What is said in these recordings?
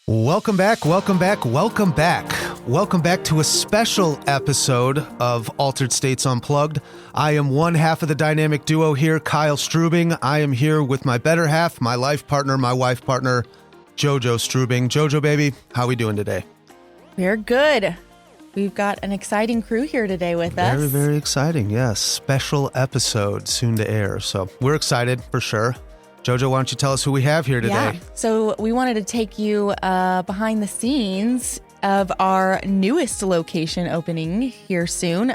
Welcome back, welcome back, welcome back. Welcome back to a special episode of Altered States Unplugged. I am one half of the dynamic duo here, Kyle Strubing. I am here with my better half, my life partner, my wife partner, Jojo Strubing. Jojo, baby, how we doing today? We're good. We've got an exciting crew here today with us. Very, very exciting, yes. Special episode soon to air. So we're excited for sure. Jojo, why don't you tell us who we have here today? Yeah. So we wanted to take you behind the scenes of our newest location opening here soon.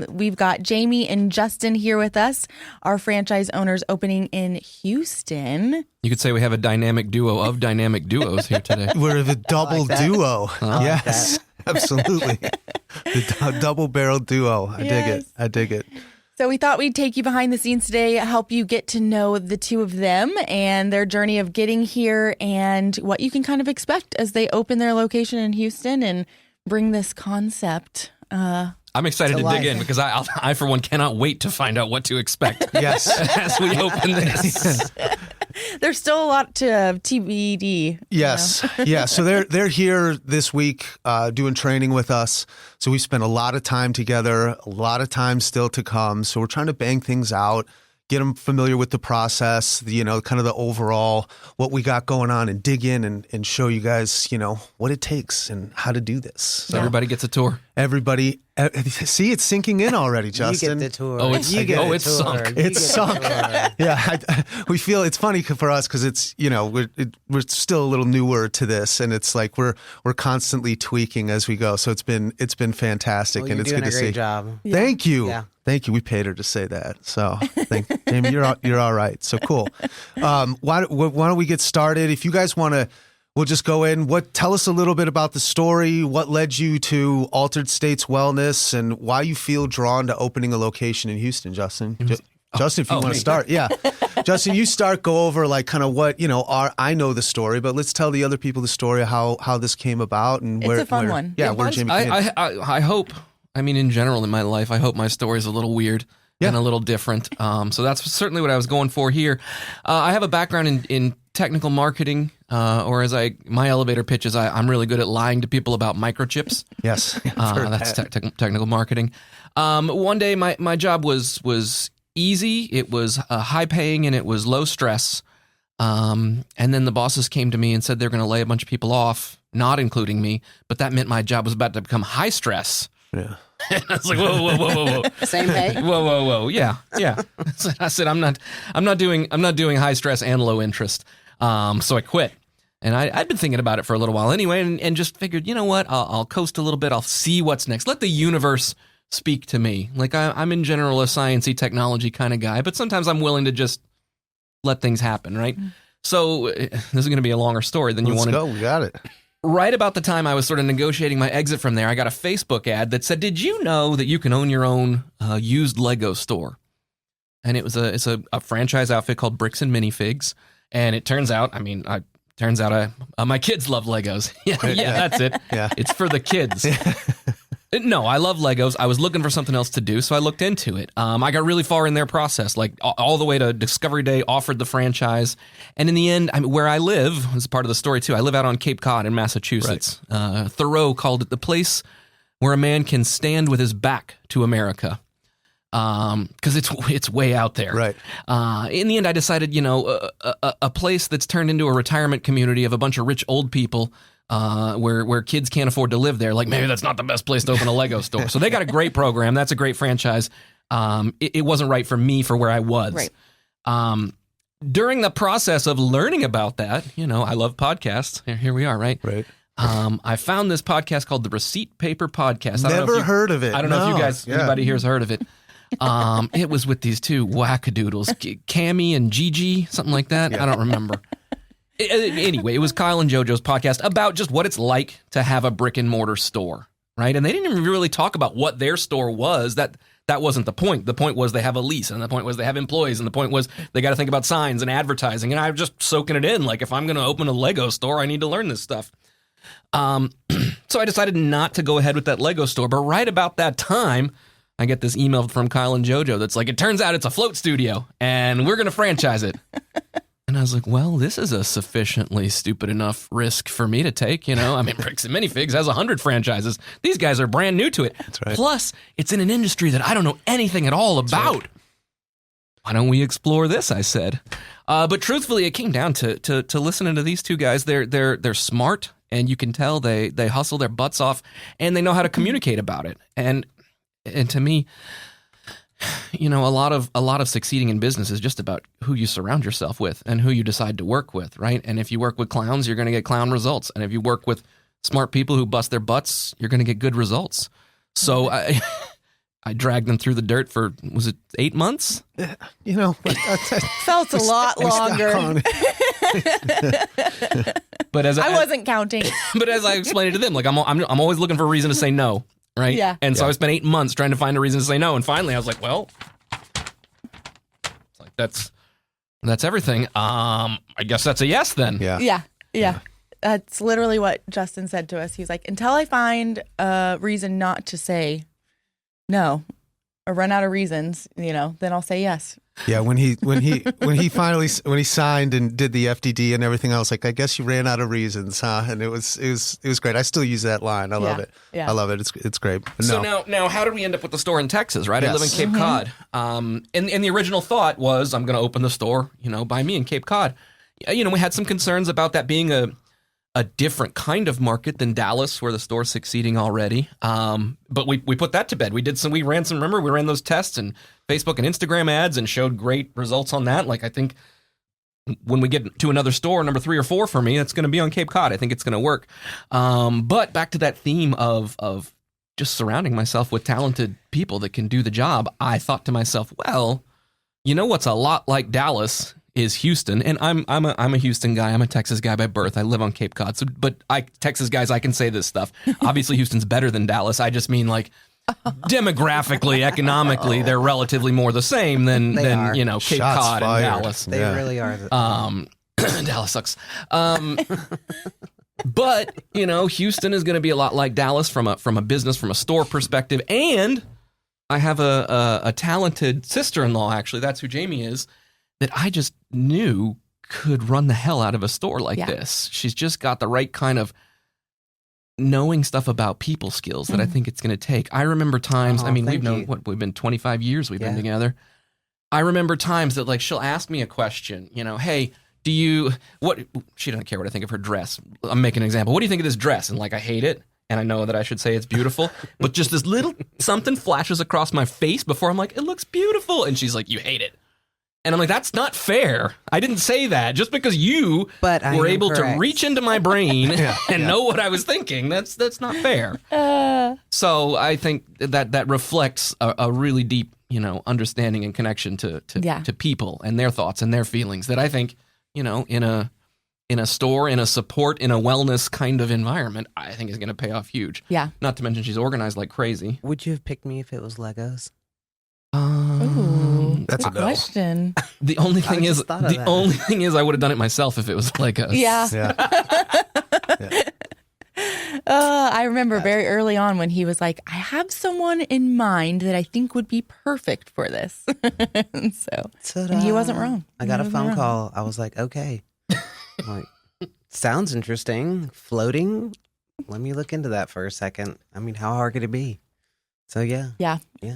We've got Jamie and Justin here with us, our franchise owners opening in Houston. You could say we have a dynamic duo of dynamic duos here today. We're the double duo. Yes, like absolutely. The double-barreled duo. I dig it. I dig it. So we thought we'd take you behind the scenes today, help you get to know the two of them and their journey of getting here and what you can kind of expect as they open their location in Houston and bring this concept. I'm excited to dig in because I, for one, cannot wait to find out what to expect. Yes. As we open this. There's still a lot to TBD. Yes. Yeah. So they're here this week doing training with us. So we spent a lot of time together, a lot of time still to come. So we're trying to bang things out, get them familiar with the process, kind of the overall, what we got going on, and dig in and show you guys, what it takes and how to do this. So everybody gets a tour. Everybody, see, it's sinking in already, Justin. You get the tour. Oh, it's sunk. It's sunk. Yeah, we feel it's funny for us because it's we're still a little newer to this, and it's like we're constantly tweaking as we go. So it's been fantastic, Well, and it's good to see. You're doing a great job. Thank you. Yeah. Thank you. We paid her to say that. So, Jamie, you're all right. So cool. Why don't we get started? If you guys want to, we'll just go in. Tell us a little bit about the story. What led you to Altered States Wellness, and why you feel drawn to opening a location in Houston, Justin? Justin, if you want to start, yeah. Justin, you start. Go over like kind of what I know the story, but let's tell the other people the story of how this came about and It's a fun one. Yeah, where Jamie came. I hope. I mean, in general, in my life, I hope my story is a little weird and a little different. So that's certainly what I was going for here. I have a background in technical marketing, or as my elevator pitch is, I'm really good at lying to people about microchips. Yes, that's technical marketing. One day, my job was easy. It was high paying and it was low stress. And then the bosses came to me and said they're going to lay a bunch of people off, not including me. But that meant my job was about to become high stress. Yeah. And I was like, whoa. Same pay? Whoa. Yeah. I said, I'm not doing high stress and low interest. So I quit. And I'd been thinking about it for a little while anyway, and just figured, you know what, I'll coast a little bit. I'll see what's next. Let the universe speak to me. Like I'm in general a sciencey technology kind of guy, but sometimes I'm willing to just let things happen, right? Mm-hmm. So this is going to be a longer story than you wanted. Let's go. We got it. Right about the time I was sort of negotiating my exit from there, I got a Facebook ad that said, "Did you know that you can own your own used Lego store?" And it's a franchise outfit called Bricks and Minifigs. And it turns out, my kids love Legos. yeah, that's it. Yeah. It's for the kids. No, I love Legos. I was looking for something else to do, so I looked into it. I got really far in their process, like all the way to Discovery Day, offered the franchise. And in the end, where I live, this is part of the story too, I live out on Cape Cod in Massachusetts. Right. Thoreau called it the place where a man can stand with his back to America. Because it's way out there. Right. In the end, I decided, a place that's turned into a retirement community of a bunch of rich old people, where kids can't afford to live there. Like maybe that's not the best place to open a Lego store. So they got a great program. That's a great franchise. It wasn't right for me for where I was. Right. During the process of learning about that, I love podcasts. Here we are, right? Right. I found this podcast called the Receipt Paper Podcast. Never heard of it. I don't know if you guys, anybody here has heard of it. It was with these two wackadoodles, Cammy and Gigi, something like that. Yeah. I don't remember. Anyway, it was Kyle and JoJo's podcast about just what it's like to have a brick and mortar store, right? And they didn't even really talk about what their store was. That wasn't the point. The point was they have a lease, and the point was they have employees, and the point was they got to think about signs and advertising. And I'm just soaking it in. Like if I'm going to open a Lego store, I need to learn this stuff. So I decided not to go ahead with that Lego store. But right about that time, I get this email from Kyle and JoJo that's like, it turns out it's a float studio, and we're going to franchise it. And And I was like, well, this is a sufficiently stupid enough risk for me to take. I mean, Bricks and Minifigs has 100 franchises. These guys are brand new to it. That's right. Plus, it's in an industry that I don't know anything at all about. Right. Why don't we explore this? I said. But truthfully, it came down to listening to these two guys. They're smart, and you can tell they hustle their butts off, and they know how to communicate about it. And to me, a lot of succeeding in business is just about who you surround yourself with and who you decide to work with, right? And if you work with clowns, you're going to get clown results. And if you work with smart people who bust their butts, you're going to get good results. So I dragged them through the dirt for, was it 8 months? Felt a lot longer. But as I wasn't counting. But as I explained it to them, like I'm always looking for a reason to say no. Right? Yeah. And so I spent 8 months trying to find a reason to say no. And finally I was like, well, it's like that's everything. I guess that's a yes then. Yeah. That's literally what Justin said to us. He's like, until I find a reason not to say no or run out of reasons, then I'll say yes. Yeah, when he finally signed and did the FDD and everything else, like, I guess you ran out of reasons, huh? And it was great. I still use that line. I love it. Yeah. I love it. It's great. But so now how did we end up with the store in Texas, right? Yes. I live in Cape Cod. And the original thought was I'm going to open the store, by me in Cape Cod. We had some concerns about that being a different kind of market than Dallas, where the store's succeeding already. But we put that to bed. We ran those tests and Facebook and Instagram ads and showed great results on that. Like, I think when we get to another store, number 3 or 4 for me, it's going to be on Cape Cod. I think it's going to work. But back to that theme of just surrounding myself with talented people that can do the job, I thought to myself, well, what's a lot like Dallas is Houston, and I'm a Houston guy. I'm a Texas guy by birth. I live on Cape Cod, Texas guys, I can say this stuff. Obviously, Houston's better than Dallas. I just mean, like, demographically, economically, they're relatively more the same than Cape Shots Cod fired. and Dallas. They really are. Dallas sucks. But Houston is going to be a lot like Dallas from a business, from a store perspective, and I have a talented sister-in-law. Actually, that's who Jamie is. That I just knew could run the hell out of a store like this. She's just got the right kind of knowing stuff about people skills that I think it's going to take. I remember times, we've been 25 years we've been together. I remember times that, like, she'll ask me a question, hey, she doesn't care what I think of her dress. I'm making an example. What do you think of this dress? And, like, I hate it. And I know that I should say it's beautiful, but just this little something flashes across my face before I'm like, it looks beautiful. And she's like, you hate it. And I'm like, that's not fair. I didn't say that. Just because you were able to reach into my brain and know what I was thinking, that's not fair. So I think that reflects a really deep, understanding and connection to people and their thoughts and their feelings that I think, in a store, in a support, in a wellness kind of environment, I think is going to pay off huge. Yeah. Not to mention she's organized like crazy. Would you have picked me if it was Legos? Ooh, that's a no. question. The only thing is I would have done it myself if it was Legos. Yeah. I remember very early on when he was like, I have someone in mind that I think would be perfect for this. And he wasn't wrong. I got a phone call. I was like, okay. Like, sounds interesting. Floating. Let me look into that for a second. I mean, how hard could it be? So yeah.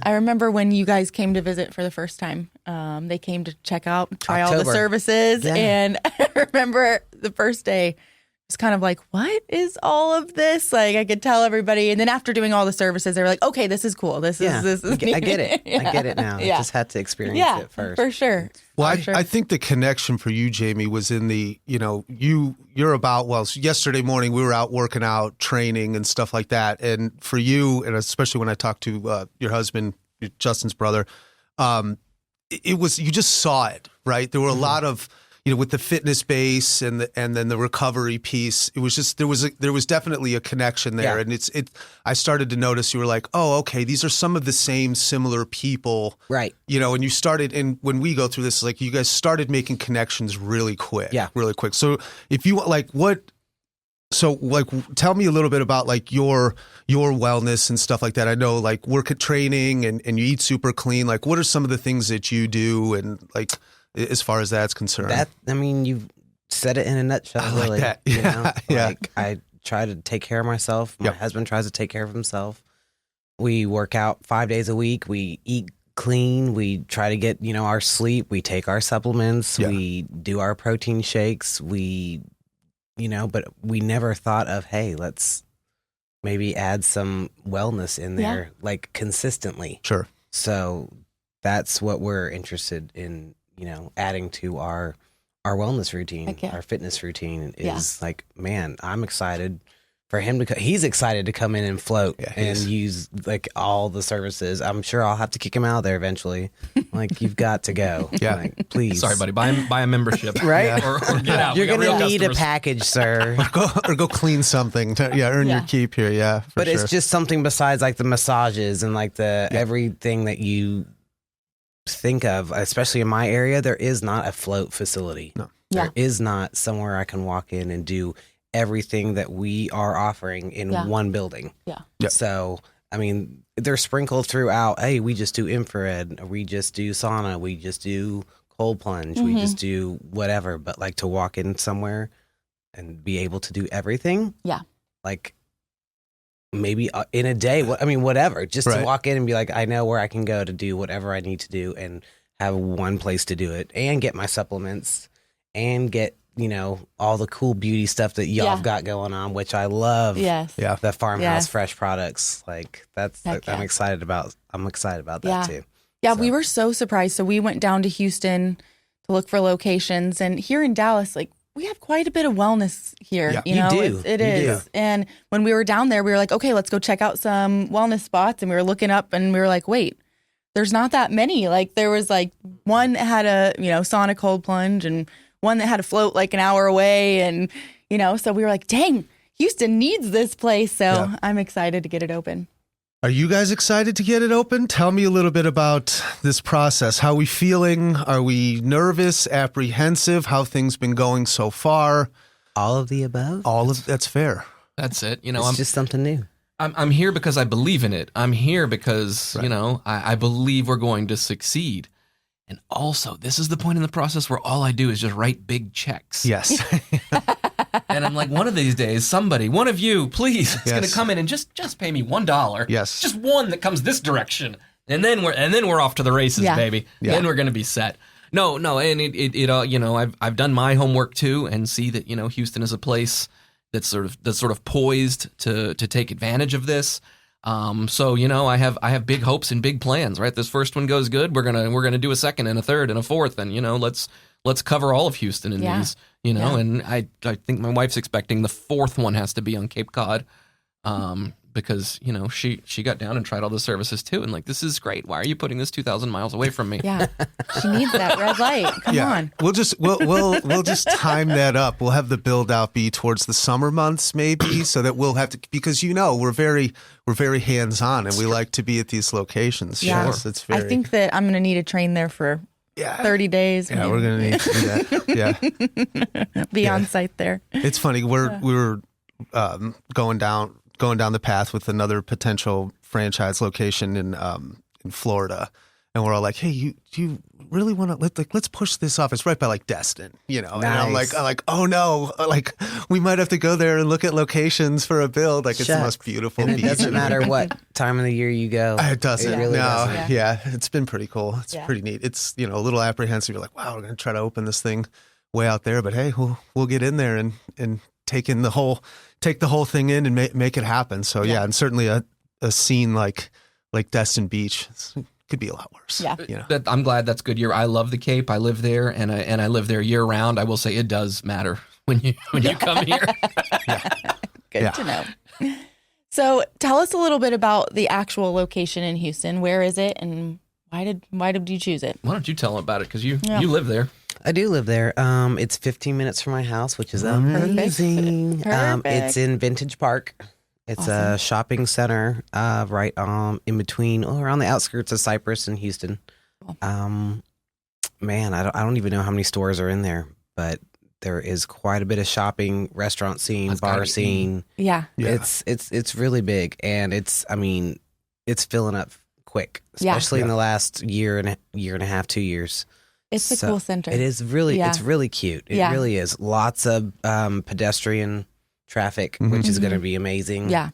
I remember when you guys came to visit for the first time. They came to check out, try all the services, and I remember the first day. It's kind of like, what is all of this? Like, I could tell everybody. And then after doing all the services, they were like, okay, this is cool. This is I get it. I get it now. I just had to experience it first. For sure. Well, I think the connection for you, Jamie, was in the, you're about, yesterday morning we were out working out, training and stuff like that. And for you, and especially when I talked to your husband, Justin's brother, it was, you just saw it, right? There were a lot of, with the fitness base and then the recovery piece, it was just there was definitely a connection there, and I started to notice you were like, oh, okay, these are some of the same similar people, right? And you started, and when we go through this, like, you guys started making connections really quick, really quick. So if you tell me a little bit about like your wellness and stuff like that. I know, like, work at training and you eat super clean. Like, what are some of the things that you do, and like, as far as that's concerned. You've said it in a nutshell. I like really. that. Yeah, yeah. Like, I try to take care of myself. My husband tries to take care of himself. We work out 5 days a week. We eat clean. We try to get, our sleep. We take our supplements. Yeah. We do our protein shakes. We, but we never thought of, hey, let's maybe add some wellness in there, like consistently. Sure. So that's what we're interested in, adding to our wellness routine, our fitness routine is like, man, I'm excited for him he's excited to come in and float and use like all the services. I'm sure I'll have to kick him out of there eventually. Like, you've got to go. Yeah. Like, please. Sorry, buddy. Buy a membership. Right? Yeah. Or get out. You're going to need a package, sir. or go clean something to earn your keep here. Yeah. But it's just something besides like the massages and like the everything that you think of, especially in my area, there is not a float facility. No. There is not somewhere I can walk in and do everything that we are offering in one building. Yeah. Yep. So, I mean, they're sprinkled throughout. Hey, we just do infrared. We just do sauna. We just do cold plunge. We just do whatever. But like, to walk in somewhere and be able to do everything. Yeah. Like, maybe in a day, whatever. Just to walk in and be like, I know where I can go to do whatever I need to do and have one place to do it and get my supplements and get, all the cool beauty stuff that y'all have got going on, which I love. Yes. Yeah. The farmhouse fresh products. Like, I'm excited about that too. Yeah. So. We were so surprised. So we went down to Houston to look for locations, and here in Dallas, like, we have quite a bit of wellness here. Yeah. You do. It is. Do. And when we were down there, we were like, okay, let's go check out some wellness spots. And we were looking up and we were like, wait, there's not that many. Like, there was like one that had a, sauna cold plunge, and one that had a float like an hour away. And, so we were like, dang, Houston needs this place. So I'm excited to get it open. Are you guys excited to get it open? Tell me a little bit about this process. How are we feeling? Are we nervous, apprehensive? How things been going so far? All of the above? That's fair. That's it. It's just something new. I'm here because I believe in it. I'm here because, I believe we're going to succeed. And also, this is the point in the process where all I do is just write big checks. Yes. And I'm like, one of these days, somebody, one of you, please, is going to come in and just pay me $1. Yes. Just one that comes this direction. And then we're off to the races, baby. Yeah. Then we're going to be set. No, and I've done my homework too, and see that, Houston is a place that's sort of poised to take advantage of this. So I have big hopes and big plans, right? This first one goes good. We're gonna do a second and a third and a fourth, and let's cover all of Houston in these, and I think my wife's expecting the fourth one has to be on Cape Cod, because she got down and tried all the services too, and like, this is great. Why are you putting this 2,000 miles away from me? Yeah, she needs that red light. Come on. We'll just time that up. We'll have the build out be towards the summer months maybe, so that we'll have to, because we're very hands on and we like to be at these locations. Yeah, yes, it's very. I think that I'm going to need to train there for 30 days. Yeah, we're going to need to do that. Yeah, be on site there. It's funny. We were going down the path with another potential franchise location in Florida, and we're all like, "Hey, do you really want to let's push this off? It's right by like Destin, Nice. And I'm like, oh no, like we might have to go there and look at locations for a build. Like, it's the most beautiful and beach. It doesn't matter what time of the year you go. It doesn't. It really doesn't. Yeah, it's been pretty cool. It's pretty neat. It's a little apprehensive. You're like, wow, we're gonna try to open this thing way out there, but hey, we'll get in there and take the whole thing in and make it happen. So and certainly a scene like Destin Beach could be a lot worse. Yeah. I'm glad that's good. I love the Cape. I live there, and I live there year round. I will say it does matter when you come here. Good to know. So tell us a little bit about the actual location in Houston. Where is it, and why did you choose it? Why don't you tell them about it, because you live there. I do live there. It's 15 minutes from my house, which is amazing. Perfect. It's in Vintage Park. It's a shopping center right in between, around the outskirts of Cypress and Houston. Man, I don't even know how many stores are in there, but there is quite a bit of shopping, restaurant scene, bar scene. Yeah. It's really big, and it's filling up quick, especially in the last year and a half, 2 years. It's a cool center. It is really, it's really cute. It really is. Lots of pedestrian traffic, which is going to be amazing. Yeah.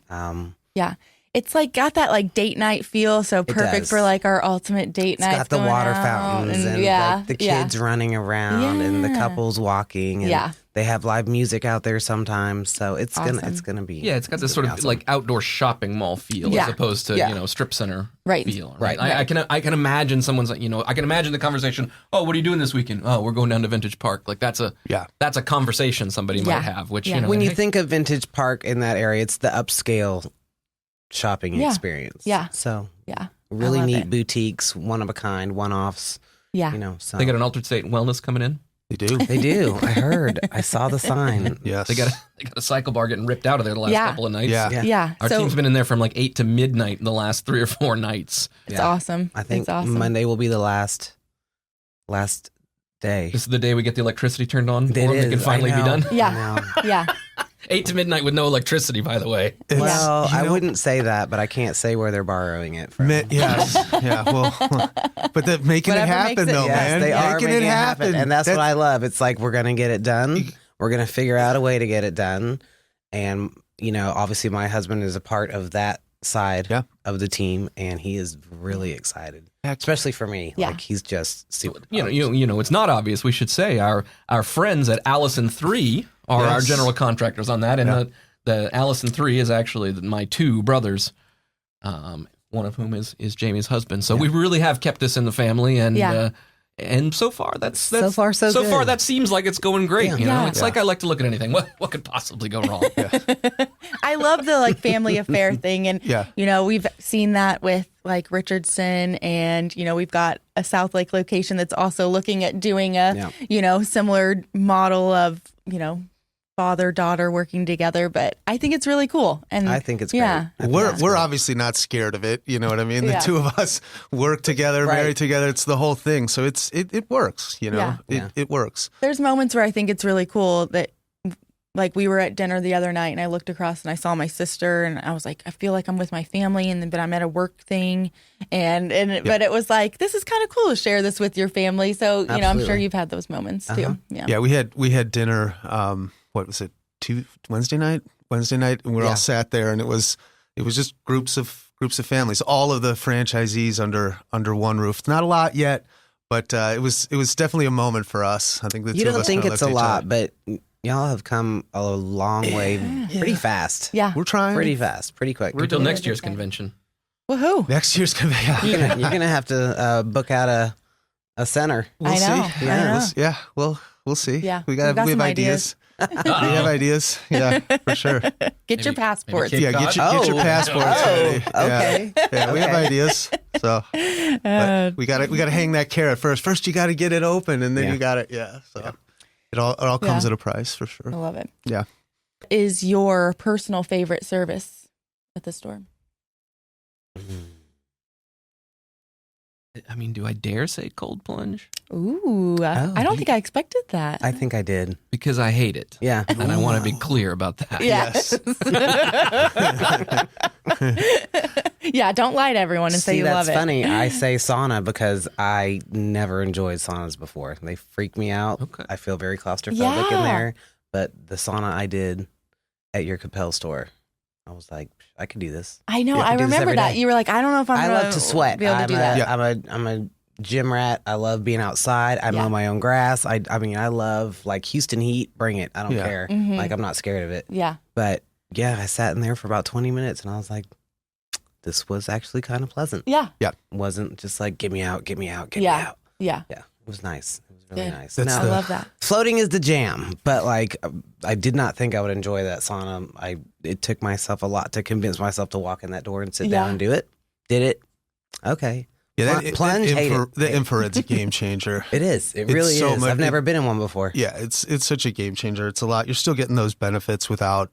Yeah. It's like got that like date night feel, so perfect for like our ultimate date night. It's got the water fountains and like the kids running around and the couples walking. And they have live music out there sometimes, so it's gonna be. Yeah, it's got this sort of like outdoor shopping mall feel as opposed to strip center feel. Right. I can imagine someone's like I can imagine the conversation. Oh, what are you doing this weekend? Oh, we're going down to Vintage Park. Like that's a conversation somebody might have. Which when you think of Vintage Park in that area, it's the upscale shopping experience. Yeah. So really neat boutiques, one of a kind, one-offs. Yeah. So they got an Altered State Wellness coming in. They do. They do. I heard. I saw the sign. Yes. They got a cycle bar getting ripped out of there the last couple of nights. Yeah. Our team's been in there from like 8 to midnight the last 3 or 4 nights. It's awesome. I think it's awesome. Monday will be the last day. This is the day we get the electricity turned on. It can finally be done. Yeah. 8 to midnight with no electricity, by the way. Well, I wouldn't say that, but I can't say where they're borrowing it from. Yes. Well, but making it happen, though, man. They are making it happen. And that's what I love. It's like, we're going to get it done. We're going to figure out a way to get it done. And, obviously my husband is a part of that side of the team, and he is really excited, especially for me. Like, he's just super. It's not obvious. We should say our friends at Allison 3 are our general contractors on that, and the Allison 3 is actually my 2 brothers, one of whom is Jamie's husband. So we really have kept this in the family, and so far so far that seems like it's going great. It's like I like to look at anything. What could possibly go wrong? I love the like family affair thing, and we've seen that with like Richardson, and we've got a South Lake location that's also looking at doing a similar model of father-daughter working together, but I think it's really cool. And I think it's great. We're obviously not scared of it. You know what I mean? The two of us work together, married together. It's the whole thing. So it works, It works. There's moments where I think it's really cool that, like, we were at dinner the other night and I looked across and I saw my sister and I was like, I feel like I'm with my family, but I'm at a work thing. But it was like, this is kind of cool to share this with your family. So, I'm sure you've had those moments too. Yeah. We had dinner, what was it? Wednesday night, and we all sat there, and it was just groups of families, all of the franchisees under one roof. Not a lot yet, but it was definitely a moment for us. I think the you two of don't us think it's a lot, but y'all have come a long way, pretty fast. Yeah, we're trying pretty fast, pretty quick. We're till next year's convention. Woohoo! Next year's convention. You're gonna have to book out a center. We'll see. Yeah, we'll see. Yeah, we have ideas. We have ideas. Yeah, for sure. Get your passports. Yeah, get your passports ready. Okay. Yeah, we have ideas. So but we gotta hang that carrot first. First you gotta get it open, and then you got it. Yeah. So it all comes at a price, for sure. I love it. Yeah. Is your personal favorite service at the store? I mean, do I dare say cold plunge? Ooh, I don't think I expected that. I think I did. Because I hate it. Yeah. And I want to be clear about that. Yes. Yeah, don't lie to everyone and say you love it. That's funny. I say sauna because I never enjoyed saunas before. They freak me out. Okay. I feel very claustrophobic in there. But the sauna I did at your Capel store, I was like, I could do this. I know. I remember that. You were like, I don't know if I love to sweat. Be able to do that. I'm a gym rat. I love being outside. I mow my own grass. I mean, I love like Houston heat. Bring it. I don't care. Mm-hmm. Like, I'm not scared of it. Yeah. But yeah, I sat in there for about 20 minutes and I was like, this was actually kind of pleasant. Yeah. Yeah. It wasn't just like, get me out, get me out, get me out. Yeah. Yeah. It was nice. It was really nice. I love that. Floating is the jam, but like, I did not think I would enjoy that sauna. It took myself a lot to convince myself to walk in that door and sit down and do it. Did it? Okay. Yeah, Plunge, the infrared's a game changer. It is. It really is. I've never been in one before. Yeah, it's such a game changer. It's a lot. You're still getting those benefits without,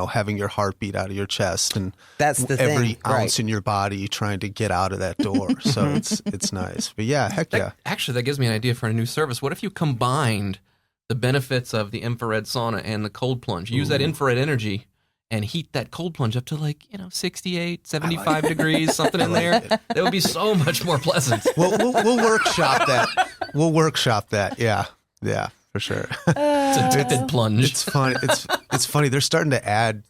having your heart beat out of your chest, and that's the every thing. ounce in your body trying to get out of that door. So it's nice. But yeah, heck yeah. Actually, that gives me an idea for a new service. What if you combined the benefits of the infrared sauna and the cold plunge? Use that infrared energy and heat that cold plunge up to 68, 75 degrees, something in there. That would be so much more pleasant. We'll workshop that. We'll workshop that. Yeah, for sure. It's a tepid plunge. It's funny. It's funny. They're starting to add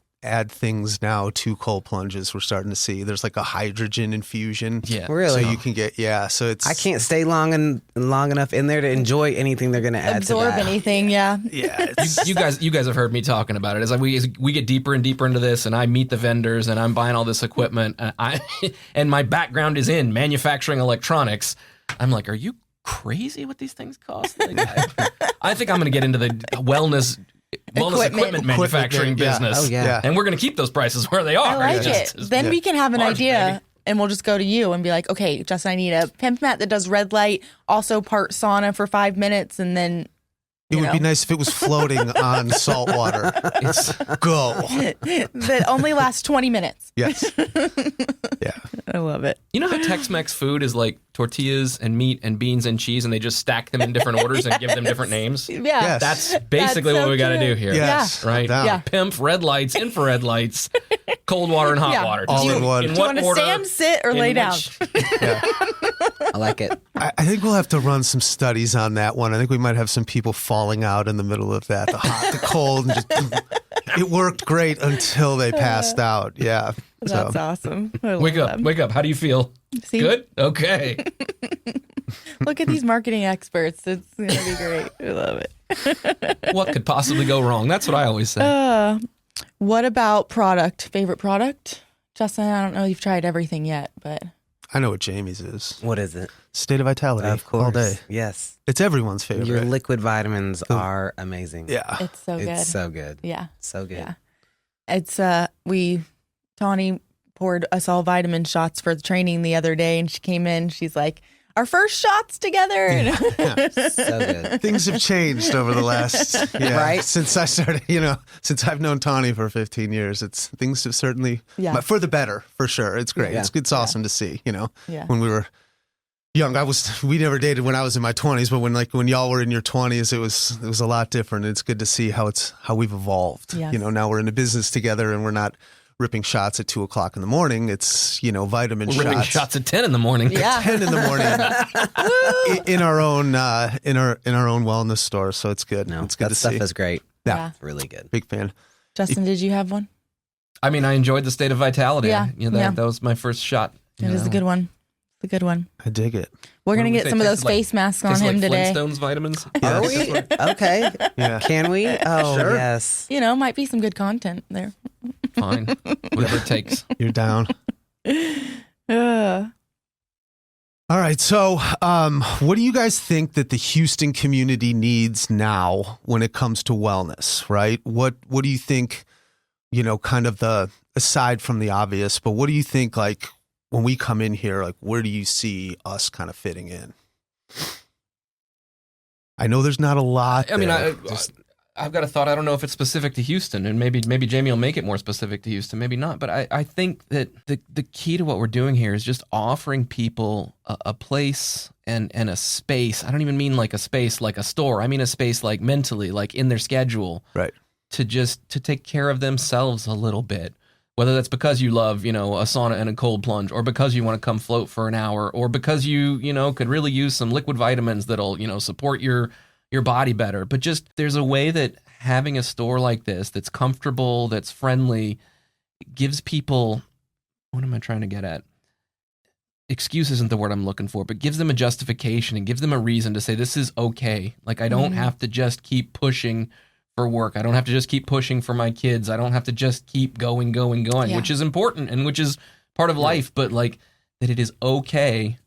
things now to cold plunges. We're starting to see there's like a hydrogen infusion. Yeah, really. So you can get So it's. I can't stay long enough in there to enjoy anything they're going to add. Absorb to that. anything. Yeah. Yeah. You guys have heard me talking about it. As we get deeper and deeper into this, and I meet the vendors, and I'm buying all this equipment, and my background is in manufacturing electronics. I'm like, are you crazy? What these things cost? I think I'm going to get into the wellness equipment manufacturing business. Oh, yeah. And we're going to keep those prices where they are. I like it. Then we can have an margin, idea. baby. And we'll just go to you and be like, okay, Justin, I need a pimp mat that does red light, also part sauna for 5 minutes, and then It would be nice if it was floating on salt water. Go. that only lasts 20 minutes. Yes. Yeah. I love it. You know how Tex-Mex food is like tortillas and meat and beans and cheese, and they just stack them in different orders and give them different names? Yeah. Yes. That's basically That's so what we got to cute. do here. Yes. Right? Down. Yeah. Pimp, red lights, infrared lights, cold water and hot Yeah. water. All in one. Do you want to stand, sit, or lay down? Yeah. I like it. I think we'll have to run some studies on that one. I think we might have some people falling out in the middle of that. The hot, the cold. And it worked great until they passed out. Yeah. That's awesome. I Wake love up, them. wake up. How do you feel? See? Good? Okay. Look at these marketing experts. It's going to be great. I love it. What could possibly go wrong? That's what I always say. What about product? Favorite product? Justin, I don't know if you've tried everything yet, but I know what Jamie's is. What is it? State of Vitality. Of course. All day. Yes. It's everyone's favorite. Your liquid vitamins are amazing. Yeah. it's so good. It's so good. Yeah. So good. Yeah. It's Tawny poured us all vitamin shots for the training the other day, and she came in, she's like, our first shots together. So good. Things have changed over the last, Right? since I started, since I've known Tawny for 15 years, things have certainly, Yeah. for the better, for sure. It's great. Yeah. It's awesome to see, Yeah. when we were young, we never dated when I was in my 20s, but when y'all were in your 20s, it was a lot different. It's good to see how we've evolved. Yes. Now we're in a business together and we're not ripping shots at 2:00 in the morning. It's, vitamin We're shots. ripping shots at 10 in the morning. Yeah. 10 in the morning in our own wellness store. So it's good. No, It's good that to stuff see. is great. Yeah. It's really good. Big fan. Justin, did you have one? I mean, I enjoyed the State of Vitality. Yeah. That was my first shot. It is a good one. It's a good one. I dig it. We're going to What do we get say? some of those Tastes like- face masks on Tastes him like today. Flintstones vitamins. Are Yes. we? Okay. Yeah. Can we? Oh, Sure. yes. Might be some good content there. Fine. Whatever it takes. You're down. Uh, All right. So, what do you guys think that the Houston community needs now when it comes to wellness, right? What do you think, kind of aside from the obvious, but what do you think, like, when we come in here, like, where do you see us kind of fitting in? I know there's not a lot. I mean, there. I've got a thought. I don't know if it's specific to Houston, and maybe Jamie will make it more specific to Houston, maybe not. But I think that the key to what we're doing here is just offering people a place and a space. I don't even mean like a space like a store. I mean a space like mentally, like in their schedule, right. to take care of themselves a little bit. Whether that's because you love, a sauna and a cold plunge, or because you want to come float for an hour, or because you could really use some liquid vitamins that'll, support your body better. But just there's a way that having a store like this that's comfortable, that's friendly, gives people, what am I trying to get at? Excuse isn't the word I'm looking for, but gives them a justification and gives them a reason to say this is okay. Like I don't have to just keep pushing for work. I don't have to just keep pushing for my kids. I don't have to just keep going, Yeah. which is important and which is part of life, but like that it is okay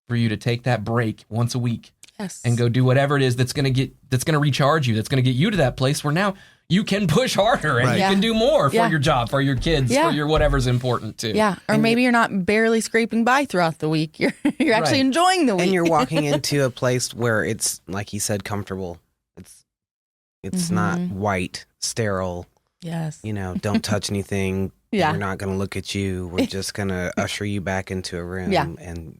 for you to take that break once a week. yes. And go do whatever it is that's going to recharge you, that's going to get you to that place where now you can push harder and Right. you Yeah. can do more for Yeah. your job, for your kids, Yeah. for your whatever's important too. Yeah. Or maybe you're not barely scraping by throughout the week. You're actually Right. enjoying the week. And you're walking into a place where it's, like he said, comfortable. It's not white, sterile. yes. Don't touch anything. Yeah. We're not going to look at you. We're just going to usher you back into a room Yeah. and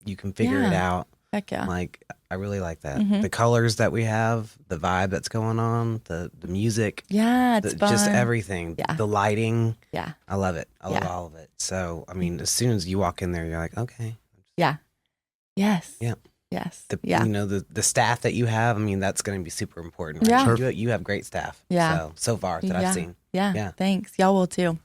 you can figure it Yeah. out. Heck yeah. Like, I really like that. The colors that we have, the vibe that's going on, the music. Yeah, it's fun. Just everything. Yeah. The lighting. Yeah. I love it. I love all of it. So, I mean, as soon as you walk in there, you're like, okay. Yeah. Yes. Yeah. Yes. You know, the staff that you have, I mean, that's going to be super important. Right? Yeah. You have great staff. Yeah. So far that I've seen. Yeah. Thanks. Y'all will too.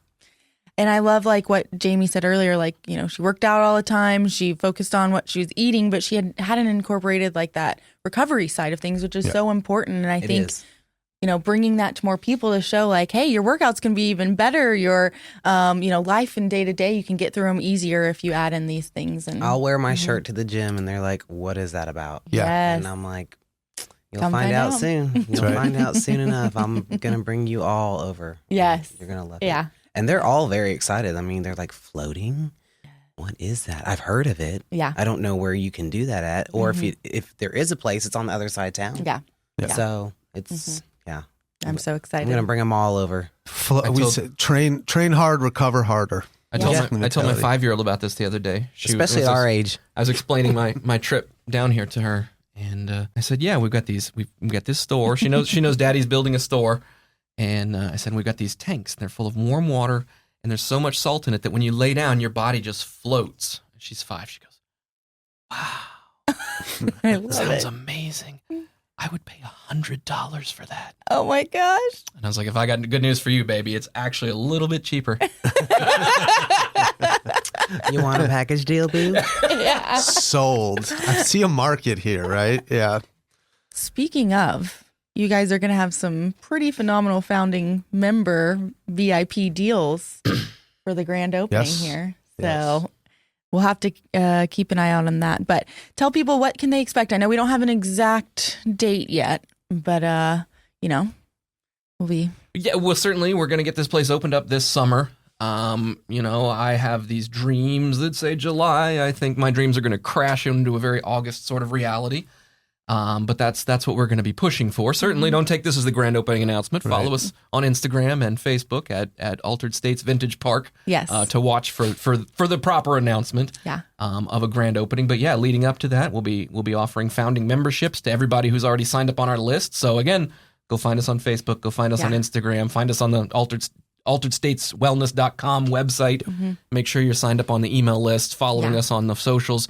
And I love like what Jamie said earlier, like, you know, she worked out all the time. She focused on what she was eating, but she hadn't incorporated like that recovery side of things, which is so important. And I think, you know, bringing that to more people to show like, hey, your workouts can be even better. Your, you know, life and day to day, you can get through them easier if you add in these things. And I'll wear my shirt to the gym and they're like, what is that about? Yeah. Yes. And I'm like, you'll find out soon. You'll find out soon enough. I'm going to bring you all over. Yes. You're going to love it. Yeah. And they're all very excited. I mean, they're like, floating? What is that? I've heard of it. Yeah. I don't know where you can do that at. Or if there is a place, it's on the other side of town. Yeah. So it's, I'm so excited. I'm going to bring them all over. We said, train hard, recover harder. I told my 5-year-old about this the other day. Especially at our age. I was explaining my trip down here to her, and I said, "Yeah, we've got this store. She knows Daddy's building a store." And I said, we've got these tanks. They're full of warm water, and there's so much salt in it that when you lay down, your body just floats. She's 5. She goes, wow. I love Sounds it. amazing. I would pay $100 for that. Oh, my gosh. And I was like, if I got good news for you, baby, it's actually a little bit cheaper. You want a package deal, boo? Yeah. Sold. I see a market here, right? Yeah. Speaking of, you guys are going to have some pretty phenomenal founding member VIP deals for the grand opening here. So we'll have to keep an eye out on that. But tell people, what can they expect? I know we don't have an exact date yet, but, you know, we'll be. Yeah, well, certainly we're going to get this place opened up this summer. You know, I have these dreams that say July. I think my dreams are going to crash into a very August sort of reality. But that's what we're going to be pushing for. Certainly don't take this as the grand opening announcement. Follow us on Instagram and Facebook at Altered States Vintage Park. Yes. To watch for the proper announcement of a grand opening. But yeah, leading up to that, we'll be offering founding memberships to everybody who's already signed up on our list. So again, go find us on Facebook, go find us on Instagram, find us on the alteredstateswellness.com website. Make sure you're signed up on the email list, following us on the socials.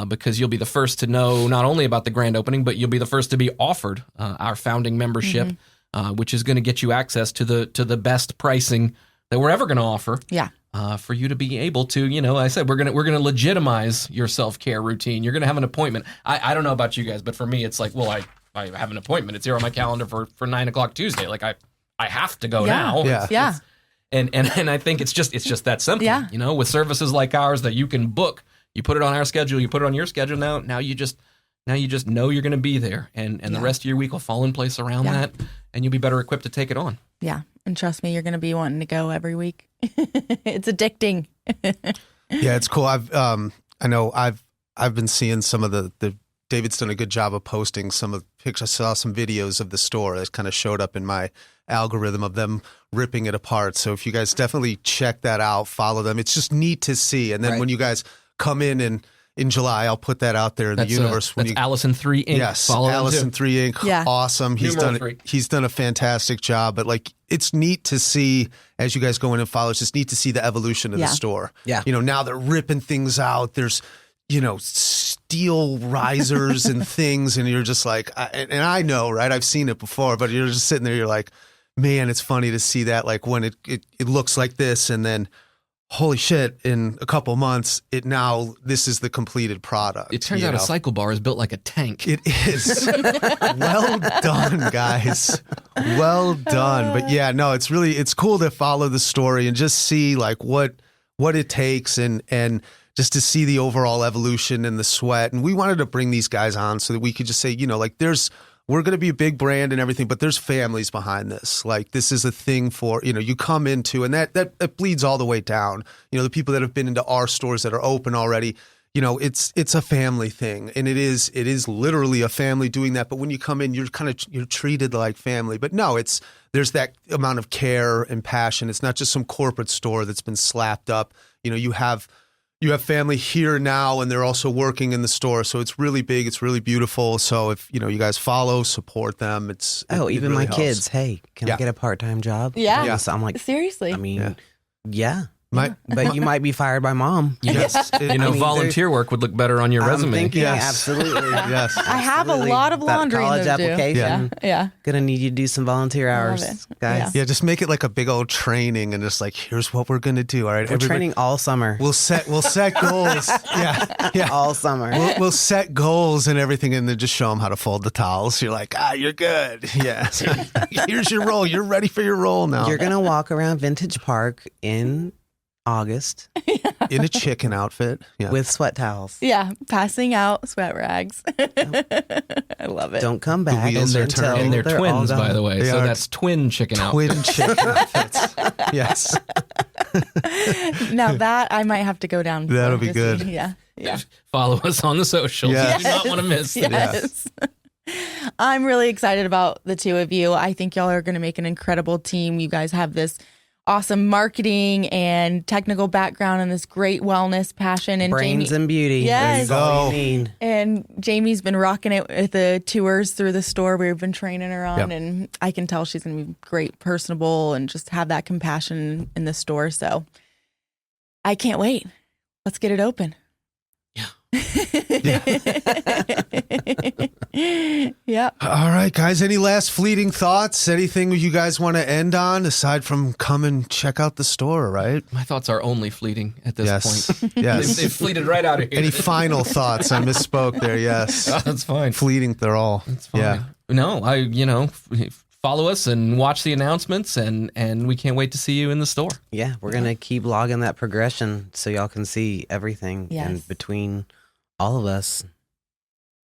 Because you'll be the first to know not only about the grand opening, but you'll be the first to be offered our founding membership, which is going to get you access to the best pricing that we're ever going to offer. For you to be able to, you know, I said we're gonna legitimize your self-care routine. You're gonna have an appointment. I don't know about you guys, but for me, it's like, well, I have an appointment. It's here on my calendar for 9:00 Tuesday. Like I have to go now. And I think it's just that simple. You know, with services like ours that you can book. You put it on our schedule, you put it on your schedule. Now you just know you're going to be there, and the rest of your week will fall in place around that, and you'll be better equipped to take it on. Yeah, and trust me, you're going to be wanting to go every week. It's addicting. Yeah, it's cool. I know I've been seeing some of the David's done a good job of posting some of the pictures. I saw some videos of the store that kind of showed up in my algorithm of them ripping it apart. So if you guys definitely check that out, follow them. It's just neat to see. And then when you guys come in July, I'll put that out there in the universe. That's Allison 3 Inc. Yes, Follow Allison 3 Inc. Yeah. Awesome. He's done a fantastic job. But like, it's neat to see as you guys go in and follow. It's just neat to see the evolution of the store. Yeah, you know, now they're ripping things out. There's, you know, steel risers and things, and you're just like, and I know, right? I've seen it before, but you're just sitting there. You're like, man, it's funny to see that. Like when it looks like this, and then, holy shit, in a couple months, this is the completed product. It turns out a cycle bar is built like a tank. It is. Well done, guys. Well done. But yeah, no, it's cool to follow the story and just see like what it takes and just to see the overall evolution and the sweat. And we wanted to bring these guys on so that we could just say, you know, like we're going to be a big brand and everything, but there's families behind this. Like this is a thing for, you know, you come into, and that bleeds all the way down. You know, the people that have been into our stores that are open already, you know, it's a family thing, and it is literally a family doing that. But when you come in, you're treated like family. But no, there's that amount of care and passion. It's not just some corporate store that's been slapped up. You know, you have you have family here now, and they're also working in the store. So it's really big. It's really beautiful. So if you guys follow, support them. Even really my helps. kids. Hey, can I get a part-time job? Yeah. So I'm like, seriously. I mean, yeah. But you might be fired by mom. Yes. Volunteer work would look better on your resume. I'm thinking, Yes. Absolutely. Yes. I have a lot of laundry that college in those application. Yeah. Gonna need you to do some volunteer hours, guys. Yeah, just make it like a big old training and just like, here's what we're gonna do. All right, We're training all summer. We'll set goals. Yeah. All summer. We'll set goals and everything, and then just show them how to fold the towels. You're like, you're good. Yeah. Here's your role. You're ready for your role now. You're gonna walk around Vintage Park in August in a chicken outfit with sweat towels. Yeah, passing out sweat rags. I love it. Don't come back. wheels are turning. And they're twins, by the way. They So are that's twin chicken twin chicken outfits. Yes. Now that I might have to go down. That'll be good. Yeah. Follow us on the socials. Yes. You do not want to miss this. Yes. I'm really excited about the two of you. I think y'all are going to make an incredible team. You guys have this awesome marketing and technical background and this great wellness passion. And brains Jamie, and beauty. Yes. That's all you need. And Jamie's been rocking it with the tours through the store we've been training her on. Yep. And I can tell she's going to be great, personable, and just have that compassion in the store. So I can't wait. Let's get it open. Yeah. All right, guys. Any last fleeting thoughts? Anything you guys want to end on aside from come and check out the store, right? My thoughts are only fleeting at this point. Yes. They've fleeted right out of here. Any final thoughts? I misspoke there. Yes. That's fine. Fleeting, they're all. That's fine. Yeah. No, follow us and watch the announcements, and we can't wait to see you in the store. Yeah, we're going to keep logging that progression so y'all can see everything. Yes. And between all of us,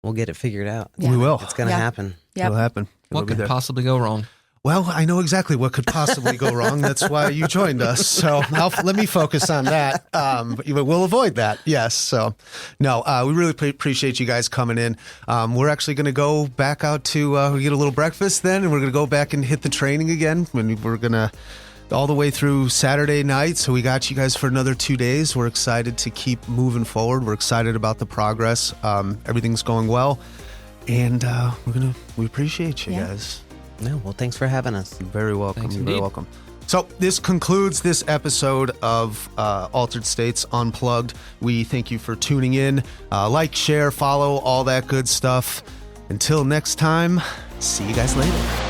we'll get it figured out. Yeah. We will. It's going to happen. It'll happen. It'll What be could there. possibly go wrong? Well, I know exactly what could possibly go wrong. That's why you joined us. So let me focus on that. But we'll avoid that. Yes. So, no, we really appreciate you guys coming in. We're actually going to go back out to we get a little breakfast then, and we're going to go back and hit the training again. When we're going to all the way through Saturday night. So we got you guys for another 2 days. We're excited to keep moving forward. We're excited about the progress. Everything's going well, and we appreciate you guys. No, well, thanks for having us. You're very welcome. Thanks You're very indeed. welcome. So this concludes this episode of Altered States Unplugged. We thank you for tuning in. Like, share, follow, all that good stuff. Until next time, see you guys later.